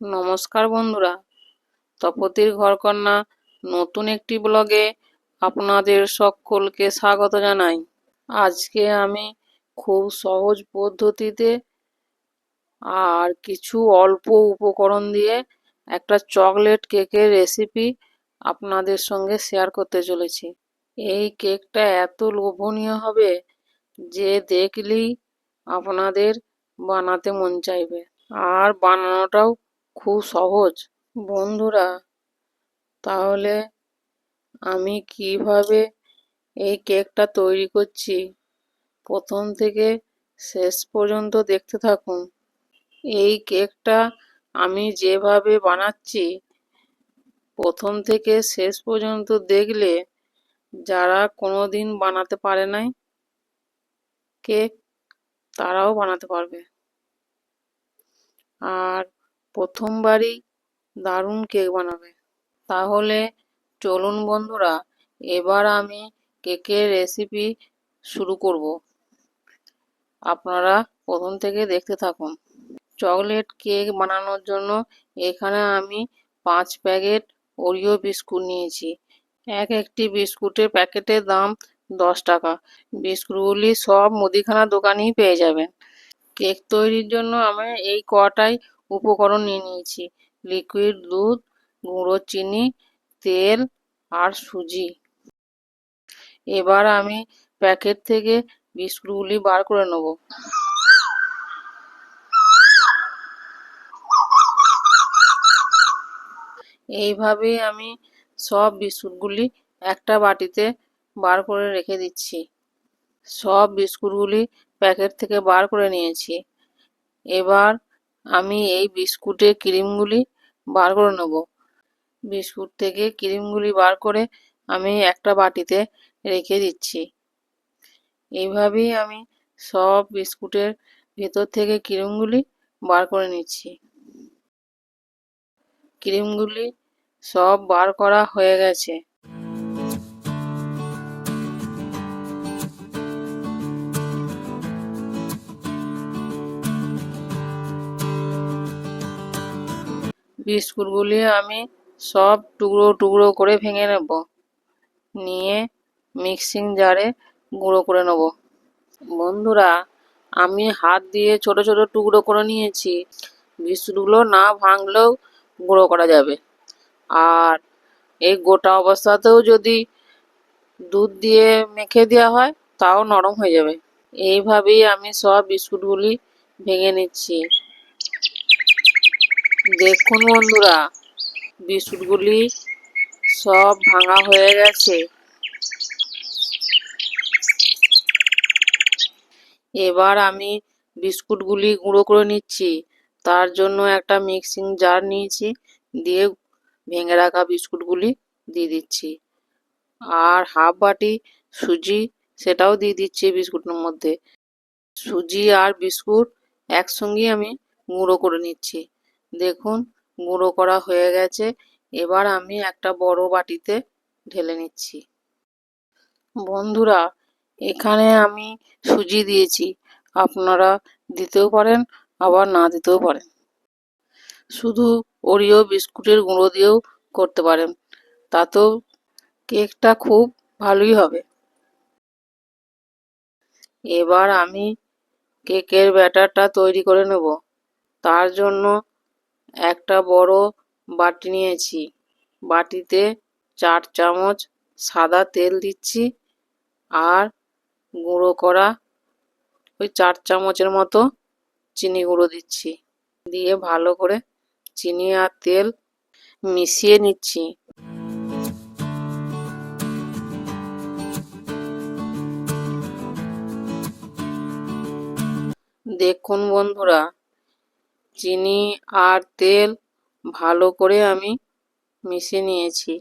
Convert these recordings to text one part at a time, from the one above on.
নমস্কার বন্ধুরা, তপতির ঘরকন্না নতুন একটি ব্লগে আপনাদের সকলকে স্বাগত জানাই। আজকে আমি খুব সহজ পদ্ধতিতে আর কিছু অল্প উপকরণ দিয়ে একটা চকলেট কেকের রেসিপি আপনাদের সঙ্গে শেয়ার করতে চলেছি। এই কেকটা এত লোভনীয় হবে যে দেখলেই আপনাদের বানাতে মন চাইবে, আর বানানোটাও খুব সহজ। বন্ধুরা, তাহলে আমি কিভাবে এই কেকটা তৈরি করছি প্রথম থেকে শেষ পর্যন্ত দেখতে থাকুন। এই কেকটা আমি যেভাবে বানাচ্ছি প্রথম থেকে শেষ পর্যন্ত দেখলে যারা কোনোদিন বানাতে পারে নাই কেক, তারাও বানাতে পারবে, আর প্রথমবারই দারুণ কেক বানাবে। তাহলে চলুন বন্ধুরা, এবার আমি কেকের রেসিপি শুরু করব। আপনারা প্রথম থেকে দেখতে থাকুন। চকলেট কেক বানানোর জন্য এখানে আমি 5 প্যাকেট ওরিও বিস্কুট নিয়েছি। একটি বিস্কুটের প্যাকেটের দাম 10 টাকা। বিস্কুটগুলি সব মুদিখানা দোকানেই পেয়ে যাবেন। কেক তৈরির জন্য আমি এই কটাই উপকরণ নিয়ে নিয়েছি: লিকুইড দুধ, গুঁড়ো চিনি, তেল আর সুজি। এবার আমি প্যাকেট থেকে বিস্কুটগুলি বার করে নেব। এইভাবে আমি সব বিস্কুটগুলি একটা বাটিতে বার করে রেখে দিচ্ছি। সব বিস্কুটগুলি প্যাকেট থেকে বার করে নিয়েছি। এবার আমি এই বিস্কুটের ক্রিমগুলি বার করে নেব। বিস্কুট থেকে ক্রিমগুলি বার করে আমি একটা বাটিতে রেখে দিচ্ছি। এইভাবেই আমি সব বিস্কুটের ভেতর থেকে ক্রিমগুলি বার করে নিচ্ছি। ক্রিমগুলি সব বার করা হয়ে গেছে। বিস্কুটগুলি আমি সব টুকরো টুকরো করে ভেঙে নেব, নিয়ে মিক্সিং জারে গুঁড়ো করে নেব। বন্ধুরা, আমি হাত দিয়ে ছোট ছোট টুকরো করে নিয়েছি। বিস্কুটগুলো না ভাঙলেও গুঁড়ো করা যাবে, আর এই গোটা অবস্থাতেও যদি দুধ দিয়ে মেখে দেওয়া হয় তাও নরম হয়ে যাবে। এইভাবেই আমি সব বিস্কুটগুলি ভেঙে নিচ্ছি। দেখুন বন্ধুরা, বিস্কুটগুলি সব ভাঙা হয়ে গেছে। এবার আমি বিস্কুটগুলি গুঁড়ো করে নিচ্ছি। তার জন্য একটা মিক্সিং জার নিয়েছি, দিয়ে ভেঙে রাখা বিস্কুটগুলি দিয়ে দিচ্ছি, আর হাফ বাটি সুজি সেটাও দিয়ে দিচ্ছি বিস্কুটের মধ্যে। সুজি আর বিস্কুট একসঙ্গে আমি গুঁড়ো করে নিচ্ছি। দেখুন, গুঁড়ো করা হয়ে গেছে। এবার আমি একটা বড় বাটিতে ঢেলে নিচ্ছি। বন্ধুরা, এখানে আমি সুজি দিয়েছি, আপনারা দিতেও পারেন আবার না দিতেও পারেন। শুধু ওরিও বিস্কুটের গুঁড়ো দিয়েও করতে পারেন, তাতেও কেকটা খুব ভালোই হবে। এবার আমি কেকের ব্যাটারটা তৈরি করে নেব। তার জন্য একটা বড় বাটি নিয়েছি। বাটিতে 4 চামচ সাদা তেল দিচ্ছি, আর গুঁড়ো করা ওই 4 চামচের মতো চিনি গুঁড়ো দিচ্ছি। দিয়ে ভালো করে চিনি আর তেল মিশিয়ে নিচ্ছি। দেখুন বন্ধুরা, চিনি আর তেল ভালো করে আমি মিশিয়ে নিয়েছি।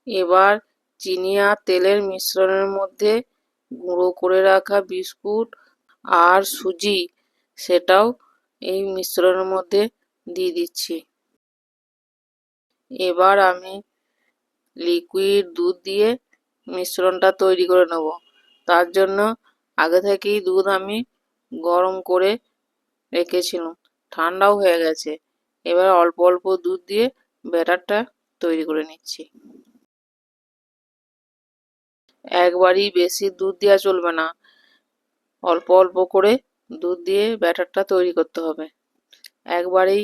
এবার চিনি আর তেলের মিশ্রণের মধ্যে গুঁড়ো করে রাখা বিস্কুট আর সুজি সেটাও এই মিশ্রণের মধ্যে দিয়ে দিচ্ছি। এবার আমি লিকুইড দুধ দিয়ে মিশ্রণটা তৈরি করে নেব। তার জন্য আগে থেকেই দুধ আমি গরম করে রেখেছিলাম, ঠান্ডাও হয়ে গেছে। এবার অল্প অল্প দুধ দিয়ে ব্যাটারটা তৈরি করে নিচ্ছি। একবারই বেশি দুধ দেওয়া চলবে না, অল্প অল্প করে দুধ দিয়ে ব্যাটারটা তৈরি করতে হবে। একবারেই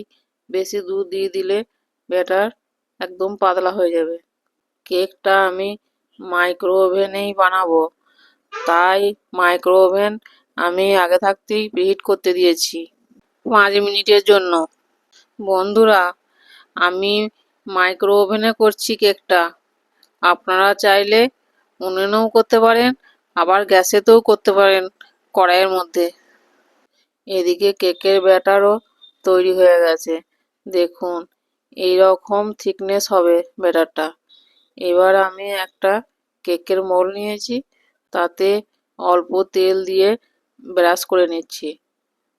বেশি দুধ দিয়ে দিলে ব্যাটার একদম পাতলা হয়ে যাবে। কেকটা আমি মাইক্রো ওভেনেই বানাবো, তাই মাইক্রো ওভেন আমি আগে থাকতেই প্রিহিট করতে দিয়েছি 5 মিনিটের জন্য। বন্ধুরা, আমি মাইক্রো ওভেনে করছি কেকটা, আপনারা চাইলে উনুনেও করতে পারেন, আবার গ্যাসেতেও করতে পারেন কড়াইয়ের মধ্যে। এদিকে কেকের ব্যাটারও তৈরি হয়ে গেছে, দেখুন এই রকম থিকনেস হবে ব্যাটারটা। এবার আমি একটা কেকের মোল্ড নিয়েছি, তাতে অল্প তেল দিয়ে ব্রাশ করে নিচ্ছি।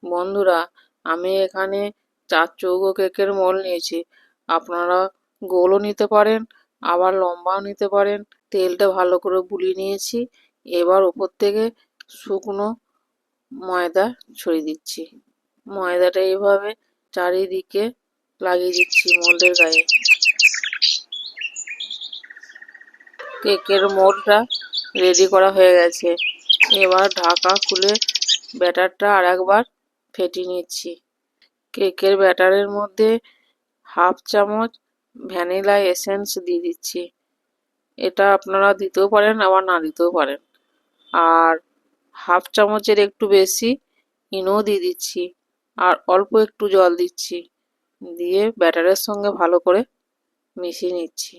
বন্ধুরা, আমি এখানে 4 চৌকো কেকের মোল্ড নিয়েছি, আপনারা গোলও নিতে পারেন আবার লম্বাও নিতে পারেন। তেলটা ভালো করে বুলিয়ে নিয়েছি, এবার উপর থেকে শুকনো ময়দা ছড়িয়ে দিচ্ছি। ময়দাটা এইভাবে চারিদিকে লাগিয়ে দিচ্ছি মোল্ডের গায়ে। কেকের মোল্ডটা রেডি করা হয়ে গেছে, এবার ঢাকা খুলে ব্যাটারটা আরেকবার ফেটিয়ে নিচ্ছি। কেকের ব্যাটারের মধ্যে হাফ চামচ ভ্যানিলা এসেন্স দিয়ে দিচ্ছি, এটা আপনারা দিতেও পারেন আবার না দিতেও পারেন। আর হাফ চামচের একটু বেশি ইনো দিয়ে দিচ্ছি, আর অল্প একটু জল দিচ্ছি, দিয়ে ব্যাটারের সঙ্গে ভালো করে মিশিয়ে নিচ্ছি।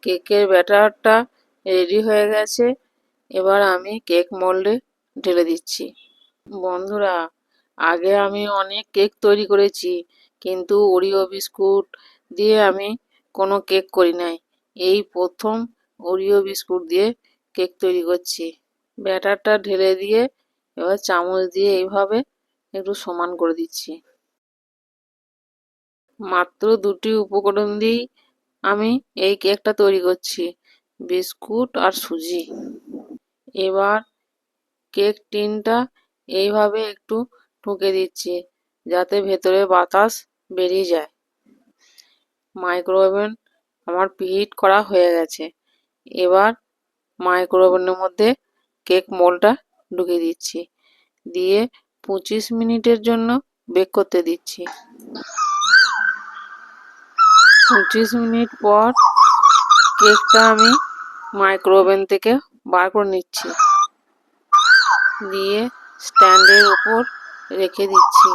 কেকের ব্যাটারটা রেডি হয়ে গেছে, এবার আমি কেক মোল্ডে ঢেলে দিচ্ছি। বন্ধুরা, আগে আমি অনেক কেক তৈরি করেছি, কিন্তু ওরিও বিস্কুট দিয়ে আমি কোনো কেক করি নাই। এই প্রথম ওরিও বিস্কুট দিয়ে কেক তৈরি করছি। ব্যাটারটা ঢেলে দিয়ে এবার চামচ দিয়ে এইভাবে একটু সমান করে দিচ্ছি। মাত্র 2টি উপকরণ দিয়েই আমি এই কেকটা তৈরি করছি, বিস্কুট আর সুজি। এবার কেক টিনটা এইভাবে একটু ঠুকে দিচ্ছি, যাতে ভেতরে বাতাস বেরিয়ে যায়। মাইক্রো ওভেন আমার প্রিহিট করা হয়ে গেছে, এবার মাইক্রো ওভেনের মধ্যে কেক মোল্ডটা ঢুকিয়ে দিচ্ছি, দিয়ে 25 মিনিটের জন্য বেক করতে দিচ্ছি। 25 মিনিট পর কেকটা আমি মাইক্রো ওভেন থেকে বার করে নিচ্ছি, দিয়ে স্ট্যান্ডের উপর রেখে দিচ্ছি।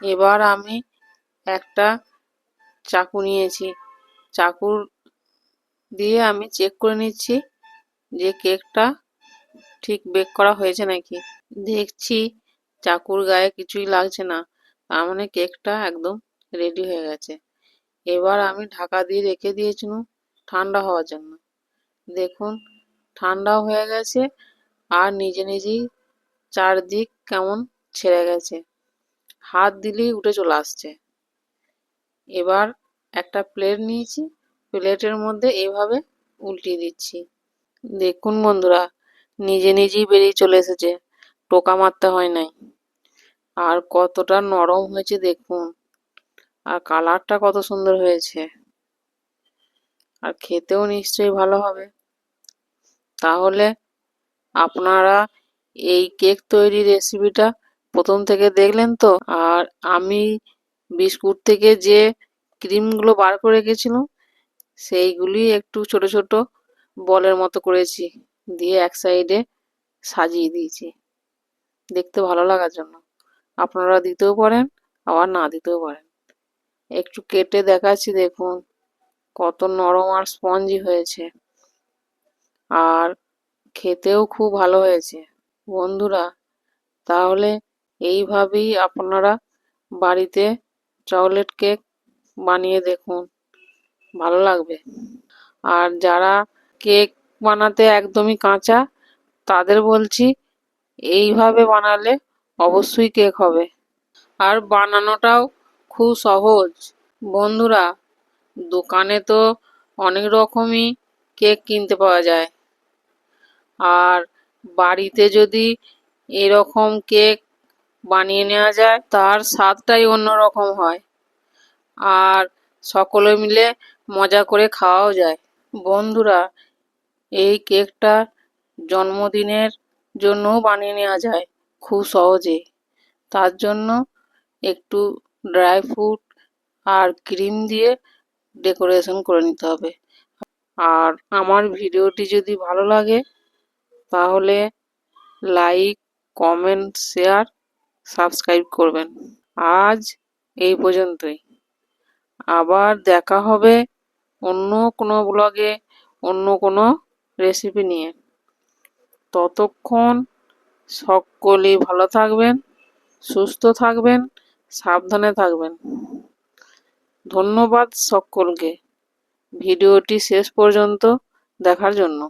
এবার আমি একটা চাকু নিয়েছি, চাকুর দিয়ে আমি চেক করে নিচ্ছি যে কেকটা ঠিক বেক করা হয়েছে নাকি। দেখছি চাকুর গায়ে কিছুই লাগছে না, তার মানে কেকটা একদম রেডি হয়ে গেছে। এবার আমি ঢাকা দিয়ে রেখে দিয়েছিলাম ঠান্ডা হওয়ার জন্য, দেখুন ঠান্ডাও হয়ে গেছে আর নিজে নিজেই চারদিক কেমন ছেড়ে গেছে, হাত দিলেই উঠে চলে আসছে। এবার একটা প্লেট নিয়েছি, প্লেটের মধ্যে এইভাবে উল্টিয়ে দিচ্ছি। দেখুন বন্ধুরা, নিজে নিজেই বেরিয়ে চলে এসেছে, টোকা মারতে হয় নাই। আর কতটা নরম হয়েছে দেখুন, আর কালারটা কত সুন্দর হয়েছে, আর খেতেও নিশ্চয়ই ভালো হবে। তাহলে আপনারা এই কেক তৈরির রেসিপিটা প্রথম থেকে দেখলেন তো। আর আমি বিস্কুট থেকে যে ক্রিমগুলো বার করে রেখেছিলাম সেইগুলি একটু ছোট ছোট বলের মতো করেছি, দিয়ে এক সাইডে সাজিয়ে দিয়েছি দেখতে ভালো লাগার জন্য। আপনারা দিতেও পারেন আবার না দিতেও পারেন। একটু কেটে দেখাচ্ছি, দেখুন কত নরম আর স্পঞ্জি হয়েছে, আর খেতেও খুব ভালো হয়েছে। বন্ধুরা, তাহলে এইভাবেই আপনারা বাড়িতে চকলেট কেক বানিয়ে দেখুন, ভালো লাগবে। আর যারা কেক বানাতে একদমই কাঁচা, তাদের বলছি এইভাবে বানালে অবশ্যই কেক হবে। আর বানানোটাও খুব সহজ। বন্ধুরা, দোকানে তো অনেক রকমই কেক কিনতে পাওয়া যায়, আর বাড়িতে যদি এরকম কেক বানিয়ে নেওয়া যায় তার স্বাদটাই অন্যরকম হয়, আর সকলে মিলে মজা করে খাওয়াও যায়। বন্ধুরা, এই কেকটা জন্মদিনের জন্যও বানিয়ে নেওয়া যায় খুব সহজে। তার জন্য একটু ড্রাই ফ্রুট আর ক্রিম দিয়ে ডেকোরেশন করে নিতে হবে। আর আমার ভিডিওটি যদি ভালো লাগে তাহলে লাইক, কমেন্ট, শেয়ার, সাবস্ক্রাইব করবেন। আজ এই পর্যন্তই। আবার দেখা হবে অন্য কোনো ব্লগে, অন্য কোনো রেসিপি নিয়ে। ততক্ষণ সকলেই ভালো থাকবেন, সুস্থ থাকবেন, সাবধানে থাকবেন। ধন্যবাদ সকলকে ভিডিওটি শেষ পর্যন্ত দেখার জন্য।